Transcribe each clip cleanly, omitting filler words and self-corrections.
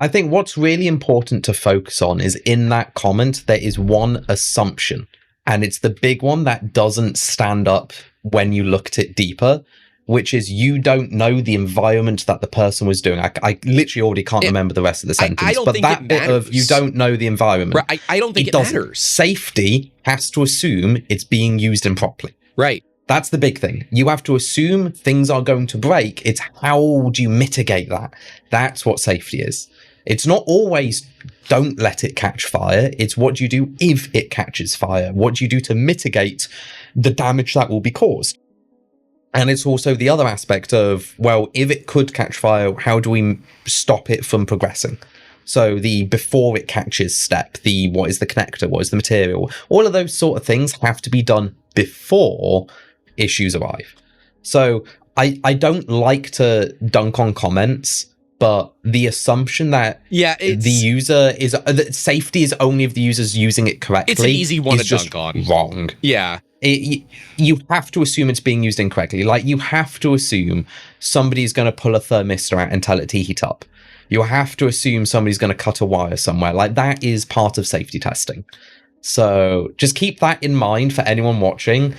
I think what's really important to focus on is in that comment, there is one assumption, and it's the big one that doesn't stand up when you look at it deeper, which is you don't know the environment that the person was doing. I literally already can't remember the rest of the sentence, I don't but think that bit of you don't know the environment. Right, I don't think it matters. Safety has to assume it's being used improperly. Right. That's the big thing. You have to assume things are going to break. It's how do you mitigate that? That's what safety is. It's not always don't let it catch fire. It's what do you do if it catches fire? What do you do to mitigate the damage that will be caused? And it's also the other aspect of, well, if it could catch fire, how do we stop it from progressing? So the before it catches step, the what is the connector, what is the material, all of those sort of things have to be done before issues arrive. So I don't like to dunk on comments, but the assumption that the user is that safety is only if the user's using it correctly. It's an easy one to dunk on. Wrong. Yeah. You have to assume it's being used incorrectly. Like, you have to assume somebody's going to pull a thermistor out and tell it to heat up. You have to assume somebody's going to cut a wire somewhere. Like, that is part of safety testing. So just keep that in mind for anyone watching.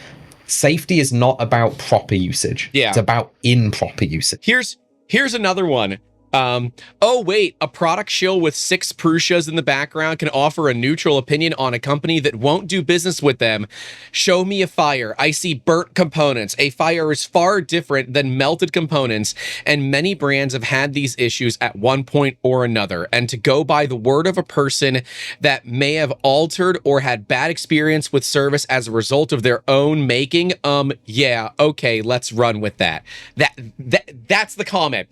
Safety is not about proper usage. Yeah. It's about improper usage. Here's another one. Oh, wait, a product shill with 6 Prusas in the background can offer a neutral opinion on a company that won't do business with them. Show me a fire. I see burnt components. A fire is far different than melted components, and many brands have had these issues at one point or another. And to go by the word of a person that may have altered or had bad experience with service as a result of their own making, yeah, okay, let's run with that. That's the comment.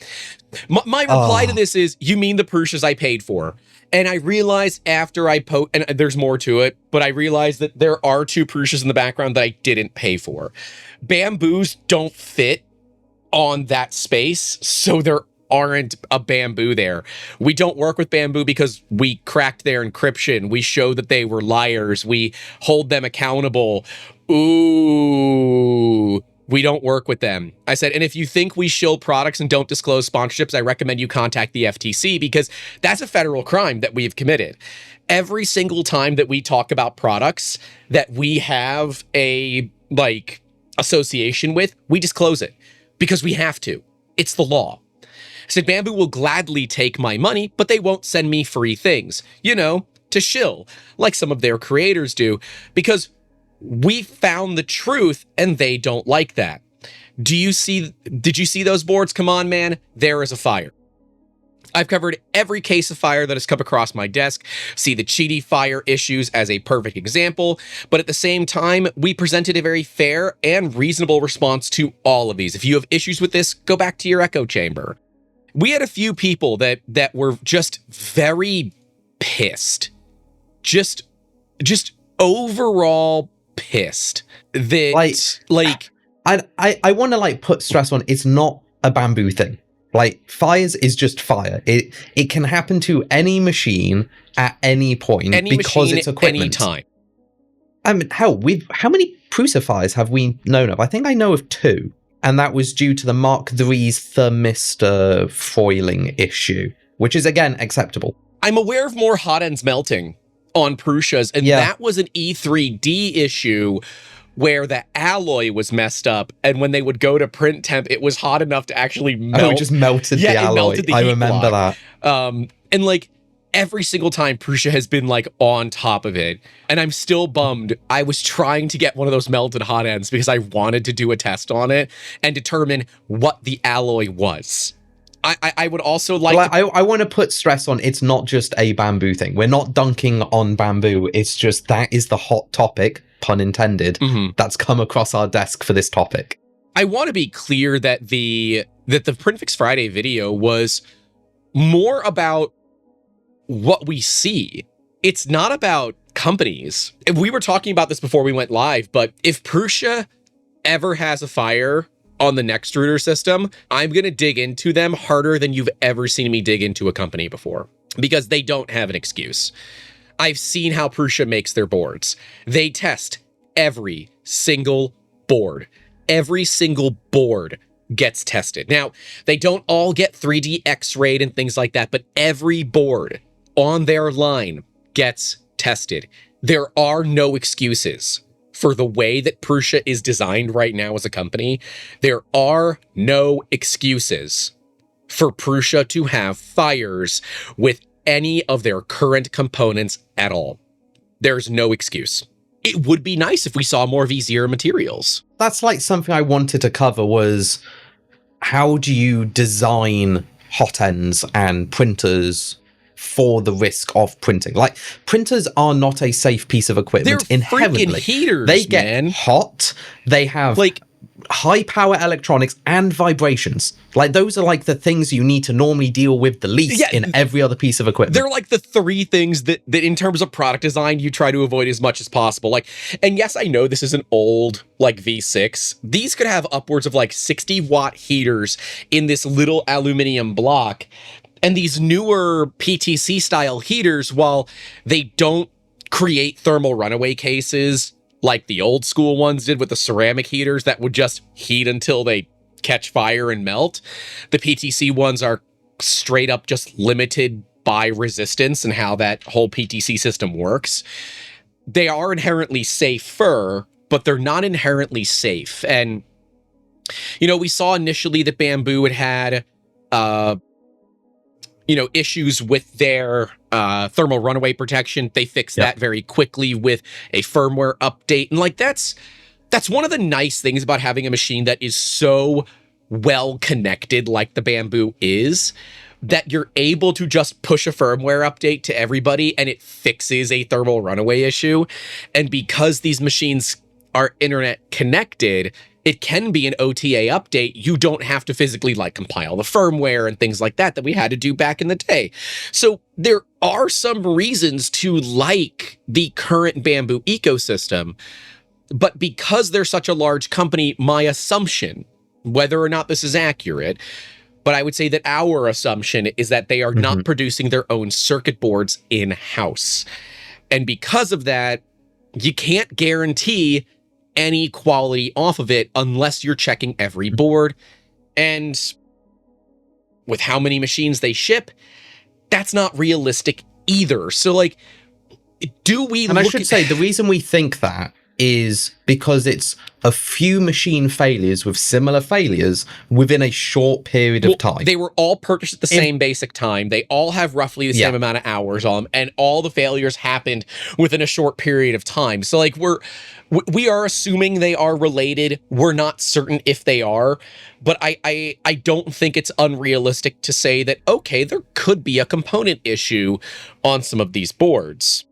My reply to this is, you mean the Prusas I paid for? And I realized after and there's more to it, but I realized that there are 2 Prusas in the background that I didn't pay for. Bambus don't fit on that space, so there aren't a Bambu there. We don't work with Bambu because we cracked their encryption. We showed that they were liars. We hold them accountable. Ooh. We don't work with them. I said, and if you think we shill products and don't disclose sponsorships, I recommend you contact the FTC, because that's a federal crime that we've committed. Every single time that we talk about products that we have a association with, we disclose it because we have to. It's the law. I said, Bambu will gladly take my money, but they won't send me free things, to shill, like some of their creators do, because we found the truth and they don't like that. Did you see those boards? Come on, man. There is a fire. I've covered every case of fire that has come across my desk. See the Cheaty fire issues as a perfect example, but at the same time, we presented a very fair and reasonable response to all of these. If you have issues with this, go back to your echo chamber. We had a few people that were just very pissed. Just overall pissed that I want to put stress on, it's not a Bambu thing. Fires is just fire. It can happen to any machine at any point, because it's equipment. Any time. I mean, hell, how many Prusa fires have we known of? I think I know of 2, and that was due to the Mark III's thermistor foiling issue, which is again acceptable. I'm aware of more hot ends melting on Prusas, and that was an E3D issue where the alloy was messed up, and when they would go to print temp, it was hot enough to actually melt. Oh, it just melted the alloy. It melted the heat remember block. That. And every single time Prusa has been on top of it, and I'm still bummed. I was trying to get one of those melted hot ends because I wanted to do a test on it and determine what the alloy was. I would also I want to put stress on, it's not just a Bambu thing. We're not dunking on Bambu. It's just that is the hot topic, pun intended, that's come across our desk for this topic. I want to be clear that the Print Fix Friday video was more about what we see. It's not about companies. We were talking about this before we went live, but if Prusa ever has a fire on the next extruder system, I'm going to dig into them harder than you've ever seen me dig into a company before, because they don't have an excuse. I've seen how Prusa makes their boards. They test every single board. Every single board gets tested. Now, they don't all get 3D X-rayed and things like that, but every board on their line gets tested. There are no excuses for the way that Prusa is designed right now as a company. There are no excuses for Prusa to have fires with any of their current components at all. There's no excuse. It would be nice if we saw more V0 materials. That's like something I wanted to cover was how do you design hot ends and printers for the risk of printing? Like, printers are not a safe piece of equipment. They're inherently. freaking heaters, They get man. hot. They have Like, high power electronics and vibrations. Like, those are like the things you need to normally deal with the least in every other piece of equipment. they're like the three things that in terms of product design, you try to avoid as much as possible. Like, and yes, I know this is an old, like, V6. These could have upwards of like 60-watt heaters in this little aluminum block. And these newer PTC style heaters, while they don't create thermal runaway cases like the old school ones did with the ceramic heaters that would just heat until they catch fire and melt, the PTC ones are straight up just limited by resistance and how that whole PTC system works. They are inherently safer, but they're not inherently safe. And, you know, we saw initially that Bambu had issues with their thermal runaway protection. They fixed that very quickly with a firmware update. And like, that's one of the nice things about having a machine that is so well connected like the Bambu is, that you're able to just push a firmware update to everybody and it fixes a thermal runaway issue. And because these machines are internet connected, it can be an OTA update. You don't have to physically like compile the firmware and things like that we had to do back in the day. So there are some reasons to like the current Bambu ecosystem, but because they're such a large company, my assumption, whether or not this is accurate, but I would say that our assumption is that they are not producing their own circuit boards in-house. And because of that, you can't guarantee any quality off of it unless you're checking every board. And with how many machines they ship, that's not realistic either. So, like, do we And I should say, the reason we think that is because it's a few machine failures with similar failures within a short period of time. They were all purchased at the same basic time. They all have roughly the same amount of hours on them, and all the failures happened within a short period of time. So, like, we are assuming they are related. We're not certain if they are, but I don't think it's unrealistic to say that, okay, there could be a component issue on some of these boards.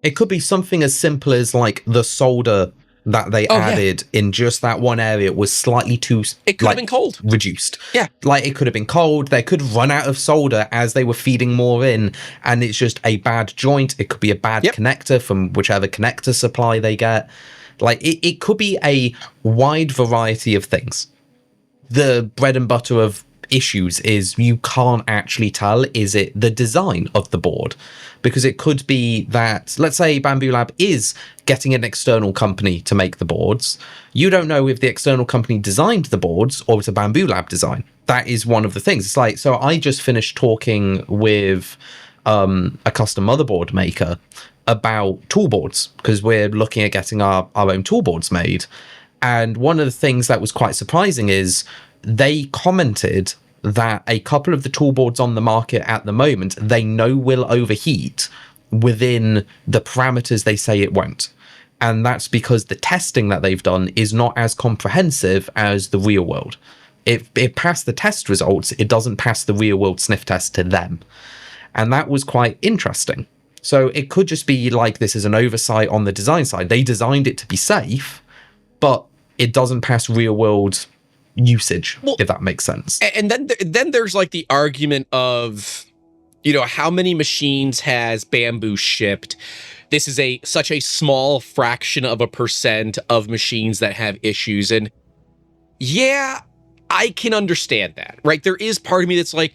It could be something as simple as like the solder that they added in just that one area was slightly too, it could have been cold, reduced. Yeah, like it could have been cold. They could run out of solder as they were feeding more in, and it's just a bad joint. It could be a bad connector from whichever connector supply they get. Like it could be a wide variety of things. The bread and butter of issues is you can't actually tell, is it the design of the board? Because it could be that, let's say Bambu Lab is getting an external company to make the boards. You don't know if the external company designed the boards or it's a Bambu Lab design. That is one of the things. It's like, so I just finished talking with a custom motherboard maker about toolboards, because we're looking at getting our own toolboards made. And one of the things that was quite surprising is they commented that a couple of the toolboards on the market at the moment, they know will overheat within the parameters they say it won't. And that's because the testing that they've done is not as comprehensive as the real world. It passed the test results, it doesn't pass the real world sniff test to them. And that was quite interesting. So it could just be like this is an oversight on the design side. They designed it to be safe, but it doesn't pass real world usage, if that makes sense. And then there's like the argument of, you know, how many machines has Bambu shipped? This is such a small fraction of a percent of machines that have issues. And yeah, I can understand that, right? There is part of me that's like,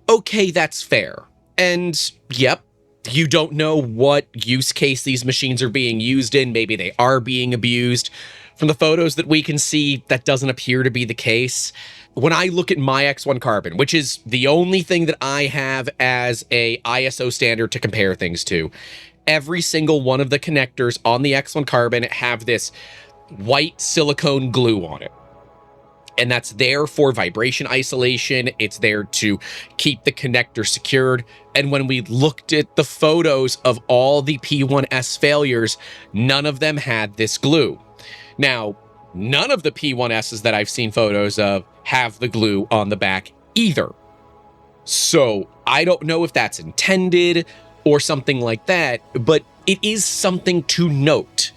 okay, that's fair. And yep, you don't know what use case these machines are being used in. Maybe they are being abused. From the photos that we can see, that doesn't appear to be the case. when I look at my X1 Carbon, which is the only thing that I have as a ISO standard to compare things to, every single one of the connectors on the X1 Carbon have this white silicone glue on it. And that's there for vibration isolation. It's there to keep the connector secured. And when we looked at the photos of all the P1S failures, none of them had this glue. Now, none of the P1Ss that I've seen photos of have the glue on the back either. So I don't know if that's intended or something like that, but it is something to note.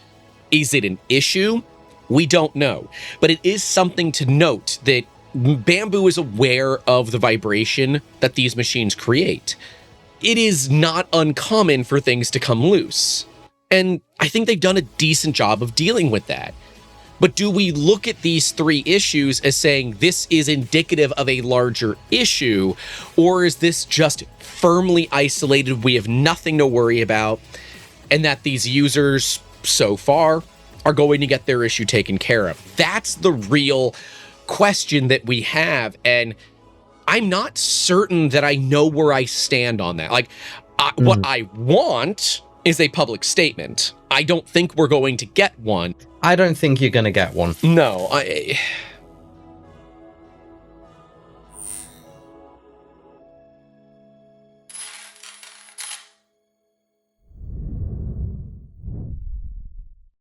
Is it an issue? We don't know, but it is something to note that Bambu is aware of the vibration that these machines create. It is not uncommon for things to come loose, and I think they've done a decent job of dealing with that. But do we look at these three issues as saying this is indicative of a larger issue, or is this just firmly isolated, we have nothing to worry about, and that these users so far are going to get their issue taken care of? That's the real question that we have, and I'm not certain that I know where I stand on that. Like, what I want is a public statement. I don't think we're going to get one. I don't think you're going to get one. No,